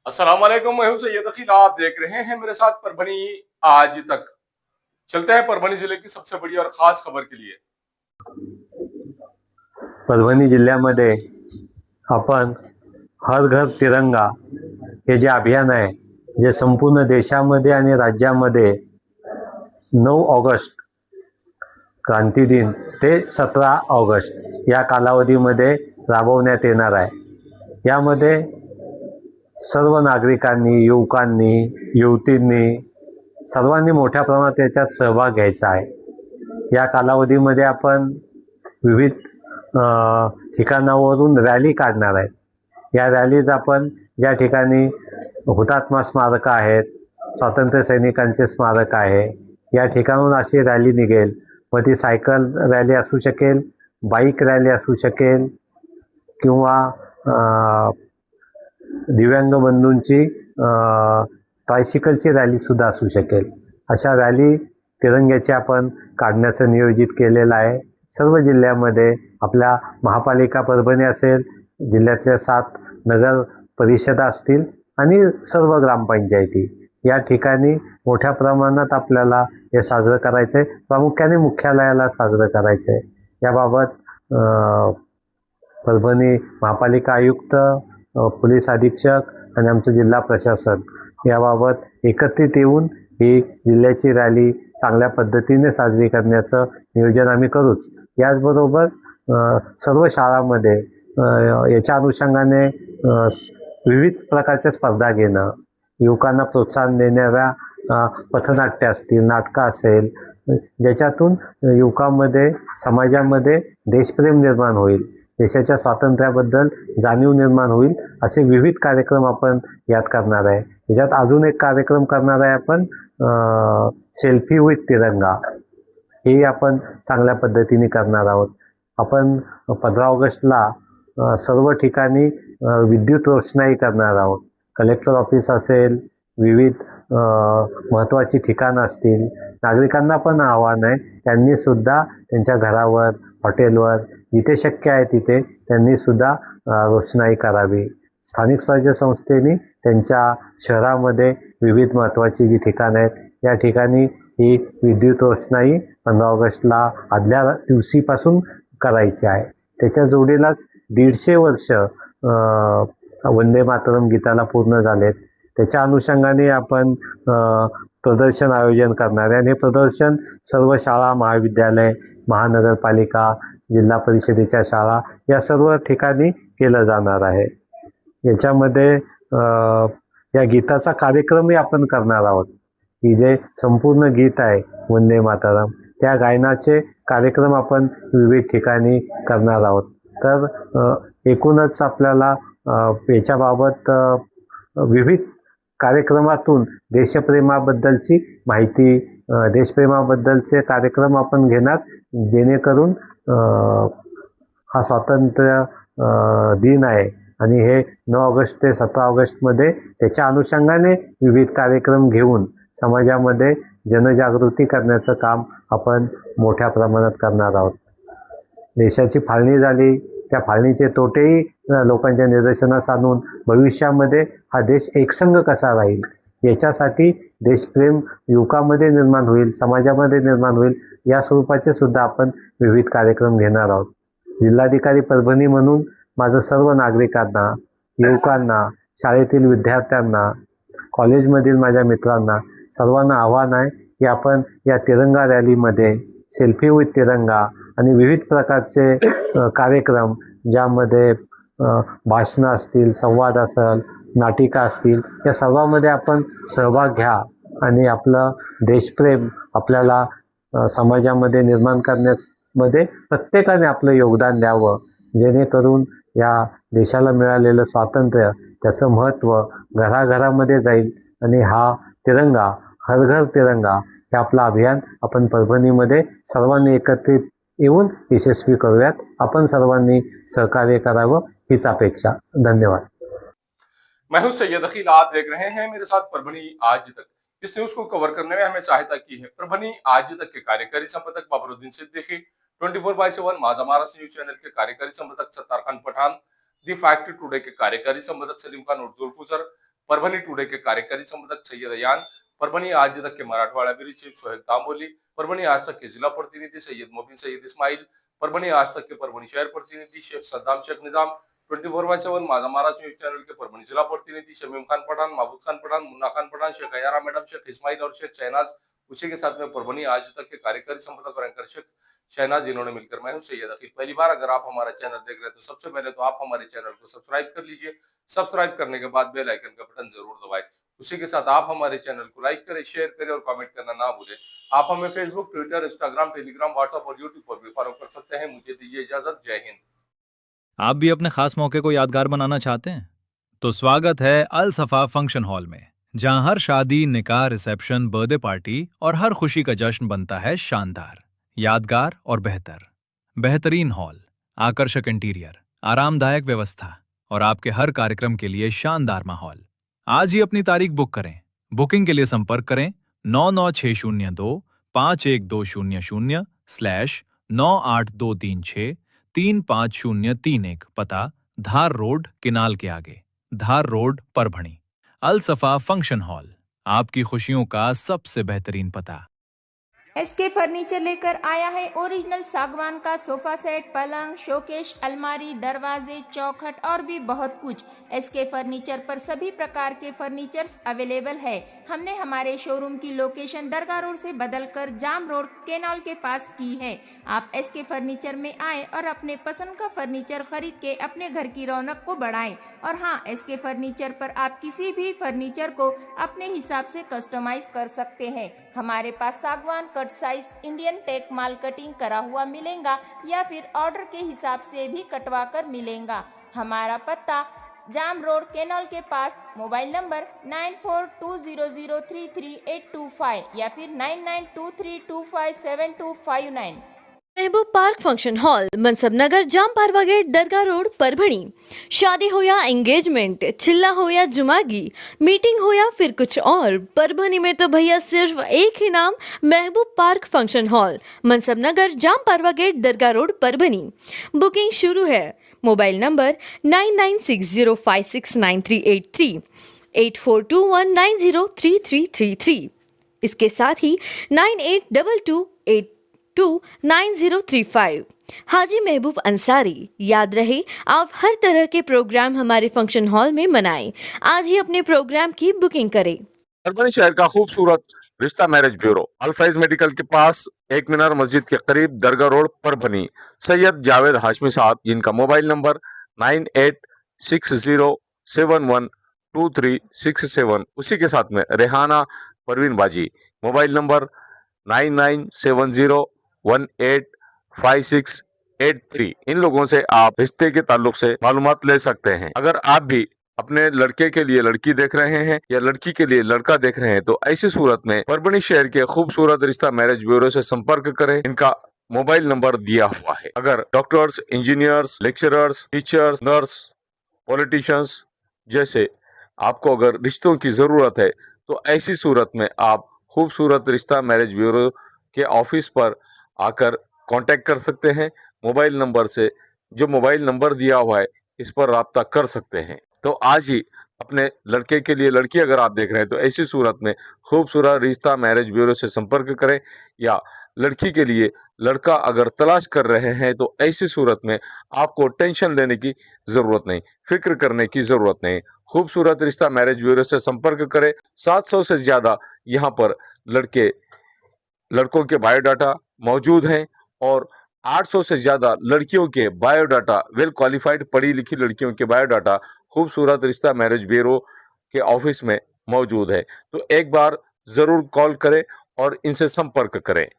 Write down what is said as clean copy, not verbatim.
अस्सलाम वालेकुम, मैं हूं सैयद अखिल। आप देख रहे हैं मेरे साथ परभनी आज तक। चलते हैं परभनी जिले की सबसे बड़ी और खास खबर के लिए। परभणी जिल्ह्यामध्ये आपण हर घर तिरंगा हे जे अभियान आहे, जे संपूर्ण देशामध्ये आणि राज्यामध्ये 9 ऑगस्ट क्रांती दिन ते 17 ऑगस्ट या कालावधीमध्ये राबवण्यात येणार आहे. यामध्ये सर्व नागरिकांनी, युवकांनी, युवतींनी सर्वांनी मोठ्या प्रमाणात याच्यात सहभाग घ्यायचा आहे. या कालावधीमध्ये आपण विविध ठिकाणावरून रॅली काढणार आहेत. या रॅलीज आपण ज्या ठिकाणी हुतात्मा स्मारक आहेत, स्वातंत्र्य सैनिकांचे स्मारक आहे, या ठिकाणून अशी रॅली निघेल. मग ती सायकल रॅली असू शकेल, बाईक रॅली असू शकेल किंवा दिव्यांग बंधूंची ट्रायसिकलची रॅलीसुद्धा असू शकेल. अशा रॅली तिरंग्याची आपण काढण्याचं नियोजित केलेलं आहे. सर्व जिल्ह्यामध्ये आपल्या महापालिका परभणी असेल, जिल्ह्यातल्या 7 नगर परिषदा असतील आणि सर्व ग्रामपंचायती या ठिकाणी मोठ्या प्रमाणात आपल्याला हे साजरं करायचं आहे. प्रामुख्याने मुख्यालयाला साजरं करायचं आहे. याबाबत परभणी महापालिका आयुक्त, पोलीस अधीक्षक आणि आमचं जिल्हा प्रशासन याबाबत एकत्रित येऊन ही जिल्ह्याची रॅली चांगल्या पद्धतीने साजरी करण्याचं नियोजन आम्ही करूच. याचबरोबर सर्व शाळांमध्ये याच्या अनुषंगाने विविध प्रकारच्या स्पर्धा घेणं, युवकांना प्रोत्साहन देणाऱ्या पथनाट्य असतील, नाटकं असेल, ज्याच्यातून युवकांमध्ये, समाजामध्ये देशप्रेम निर्माण होईल, देशाच्या स्वातंत्र्याबद्दल जाणीव निर्माण होईल, असे विविध कार्यक्रम आपण यात करणार आहे. याच्यात अजून एक कार्यक्रम करणार आहे आपण, सेल्फी विथ तिरंगा. हे आपण चांगल्या पद्धतीने करणार आहोत. आपण 15 ऑगस्टला सर्व ठिकाणी विद्युत रोषणाई करणार आहोत. कलेक्टर ऑफिस असेल, विविध महत्त्वाची ठिकाणं असतील. नागरिकांना पण आव्हान आहे, त्यांनीसुद्धा त्यांच्या घरावर, हॉटेलवर जिथे शक्य आहे तिथे त्यांनीसुद्धा रोषणाई करावी. स्थानिक स्वराज्य संस्थेने त्यांच्या शहरामध्ये विविध महत्त्वाची जी ठिकाणं आहेत, या ठिकाणी ही विद्युत रोषणाई 15 ऑगस्टला आदल्या दिवशीपासून करायची आहे. त्याच्या जोडीलाच 150 वर्ष वंदे मातरम गीताला पूर्ण झालेत. त्याच्या अनुषंगाने आपण प्रदर्शन आयोजन करणार आहे. आणि हे प्रदर्शन सर्व शाळा, महाविद्यालय, महानगरपालिका, जिल्हा परिषदेच्या शाळा या सर्व ठिकाणी केलं जाणार आहे. याच्यामध्ये या गीताचा कार्यक्रमही आपण करणार आहोत, की जे संपूर्ण गीत आहे वंदे मातरम, त्या गायनाचे कार्यक्रम आपण विविध ठिकाणी करणार आहोत. तर एकूणच आपल्याला याच्याबाबत विविध कार्यक्रमातून देशप्रेमाबद्दलची माहिती, देशप्रेमाबद्दलचे कार्यक्रम आपण घेणार, जेणेकरून हा स्वातंत्र्य दिन आहे आणि हे 9 ऑगस्ट ते 17 ऑगस्टमध्ये त्याच्या अनुषंगाने विविध कार्यक्रम घेऊन समाजामध्ये जनजागृती करण्याचं काम आपण मोठ्या प्रमाणात करणार आहोत. देशाची फाळणी झाली, त्या फाळणीचे तोटेही लोकांच्या निदर्शनास आणून भविष्यामध्ये हा देश एकसंघ कसा राहील याच्यासाठी देशप्रेम युवकांमध्ये निर्माण होईल, समाजामध्ये निर्माण होईल, या स्वरूपाचे सुद्धा आपण विविध कार्यक्रम घेणार आहोत. जिल्हाधिकारी परभणी म्हणून माझं सर्व नागरिकांना, युवकांना, शाळेतील विद्यार्थ्यांना, कॉलेजमधील माझ्या मित्रांना सर्वांना आव्हान आहे की आपण या तिरंगा रॅलीमध्ये सेल्फी विथ तिरंगा आणि विविध प्रकारचे कार्यक्रम, ज्यामध्ये भाषणं असतील, संवाद असेल, नाटिका असतील, या सर्वांमध्ये आपण सहभाग घ्या आणि आपलं देशप्रेम आपल्याला समाजामध्ये निर्माण करण्यामध्ये प्रत्येकाने आपलं योगदान द्यावं, जेणेकरून या देशाला मिळालेलं स्वातंत्र्य, त्याचं महत्त्व घराघरामध्ये जाईल आणि हा तिरंगा, हर घर तिरंगा हे आपलं अभियान आपण परभणीमध्ये सर्वांनी एकत्रित येऊन यशस्वी करूयात. आपण सर्वांनी सहकार्य करावं हीच अपेक्षा. धन्यवाद. मैं हूं सैयद अखिल। आप देख रहे हैं मेरे साथ परभनी आज तक। इस न्यूज को कवर करने में हमें सहायता की है परभनी आज तक के कार्यकारी संपादक बाबरुद्दीन सिद्दीकी, 24/7 माझा महाराष्ट्र न्यूज चैनल के कार्यकारी संपादक Sattar Khan Pathan, the fact today के कार्यकारी संपादक सलीम खान उर्जुल फुसर, परभनी टुडे के कार्यकारी संपादक सैयद अयान, परभनी आज तक के मराठवाड़ा ब्यूरो चीफ सोहेल तांबोली, परभनी आज तक के जिला प्रतिनिधि सैयद मोबिन सैयद इस्माइल, परभनी आज तक के परभनी शहर प्रतिनिधि शेख सद्दाम शेख निजाम, 24/7 माझा महाराष्ट्र न्यूज चैनल के परभनी जिला प्रतिनिधि शमीम खान पठान, महबूब खान पठान, मुन्ना खान पठान, शेख अयारा मैडम, शेख इस्माइल और शेख शहनाज। उसी के साथ में परभनी आज तक के कार्यकारी संपादक और एंकर शेख शहनाज, जिन्होंने मिलकर मैं हूं सैयद अकील। पहली बार अगर आप हमारा चैनल देख रहे हैं तो सबसे पहले तो आप हमारे चैनल को सब्सक्राइब कर लीजिए। सब्सक्राइब करने के बाद बेल आइकन का बटन जरूर दबाएं। उसी के साथ आप हमारे चैनल को लाइक करें, शेयर करें और कमेंट करना ना भूलें। आप हमें Facebook, Twitter, Instagram, Telegram, WhatsApp और यूट्यूब पर भी फॉलो कर सकते हैं। मुझे दीजिए इजाजत। जय हिंद। आप भी अपने खास मौके को यादगार बनाना चाहते हैं तो स्वागत है अल सफा फंक्शन हॉल में, जहां हर शादी, निकाह, रिसेप्शन, बर्थडे पार्टी और हर खुशी का जश्न बनता है शानदार, यादगार और बेहतर। बेहतरीन हॉल, आकर्षक इंटीरियर, आरामदायक व्यवस्था और आपके हर कार्यक्रम के लिए शानदार माहौल। आज ही अपनी तारीख बुक करें। बुकिंग के लिए संपर्क करें 99602 51200/98236 पता धार रोड, किनाल के आगे, धार रोड, परभणी। अल सफा फंक्शन हॉल, आपकी खुशियों का सबसे बेहतरीन पता। एसके फर्नीचर लेकर आया है ओरिजिनल सागवान का सोफा सेट, पलंग, शोकेश, अलमारी, दरवाजे, चौखट और भी बहुत कुछ। एसके फर्नीचर पर सभी प्रकार के फर्नीचर्स अवेलेबल है। हमने हमारे शोरूम की लोकेशन दरगाह रोड से बदलकर जाम रोड, केनाल के पास की है। आप एसके फर्नीचर में आए और अपने पसंद का फर्नीचर खरीद के अपने घर की रौनक को बढ़ाएं। और हाँ, एसके फर्नीचर पर आप किसी भी फर्नीचर को अपने हिसाब से कस्टमाइज कर सकते हैं। हमारे पास सागवान कट साइज इंडियन टेक माल कटिंग करा हुआ मिलेगा या फिर ऑर्डर के हिसाब से भी कटवा कर मिलेगा। हमारा पत्ता जाम रोड, केनाल के पास। मोबाइल नंबर 9420033825 या फिर 9923257259। महबूब पार्क फंक्शन हॉल, मनसब नगर, जाम पारवा गेट, दरगाह रोड, परभणी। शादी हो या एंगेजमेंट, चिल्ला हो या जुमागी, मीटिंग हो या फिर कुछ और, परभणी में तो भैया सिर्फ एक ही नाम, महबूब पार्क फंक्शन हॉल, मनसब नगर, जाम पारवा गेट, दरगाह रोड, परभणी। बुकिंग शुरू है। Mobile number 9960569383, 8421903333। इसके साथ ही 9822829035। हाजी महबूब अंसारी। याद रहे, आप हर तरह के प्रोग्राम हमारे फंक्शन हॉल में मनाएं। आज ही अपने प्रोग्राम की बुकिंग करें। परभणी शहर का खूबसूरत रिश्ता मैरिज ब्यूरो, अल्फाइज मेडिकल के पास, एक मीनार मस्जिद के करीब, दरगाह रोड, परभणी। सैयद जावेद हाशमी साहब, जिनका मोबाइल नंबर 9860712367। उसी के साथ में रेहाना परवीन बाजी, मोबाइल नंबर 9970185683। इन लोगों से आप रिश्ते के ताल्लुक से मालूमात ले सकते हैं। अगर आप भी अपने लड़के के लिए लड़की देख रहे हैं या लड़की के लिए लड़का देख रहे हैं तो ऐसी सूरत में परभणी शहर के खूबसूरत रिश्ता मैरिज ब्यूरो से संपर्क करें। इनका मोबाइल नंबर दिया हुआ है। अगर doctors, engineers, lecturers, teachers, nurse, politicians जैसे आपको अगर रिश्तों की जरूरत है तो ऐसी सूरत में आप खूबसूरत रिश्ता मैरिज ब्यूरो के ऑफिस पर आकर कांटेक्ट कर सकते हैं। मोबाइल नंबर से, जो मोबाइल नंबर दिया हुआ है, इस पर राब्ता कर सकते हैं। तो आज ही अपने लड़के के लिए लड़की अगर आप देख रहे हैं तो ऐसी सूरत में खूबसूरत रिश्ता मैरिज ब्यूरो से संपर्क करें। या लड़की के लिए लड़का अगर तलाश कर रहे हैं तो ऐसी सूरत में आपको टेंशन लेने की जरूरत नहीं, फिक्र करने की जरूरत नहीं। खूबसूरत रिश्ता मैरिज ब्यूरो से संपर्क करें। 700 से ज्यादा यहाँ पर लड़कों के बायोडाटा मौजूद हैं और 800 से ज्यादा लड़कियों के बायोडाटा, वेल क्वालिफाइड पढ़ी लिखी लड़कियों के बायोडाटा खूबसूरत रिश्ता मैरिज ब्यूरो के ऑफिस में मौजूद है। तो एक बार जरूर कॉल करें और इनसे संपर्क करें।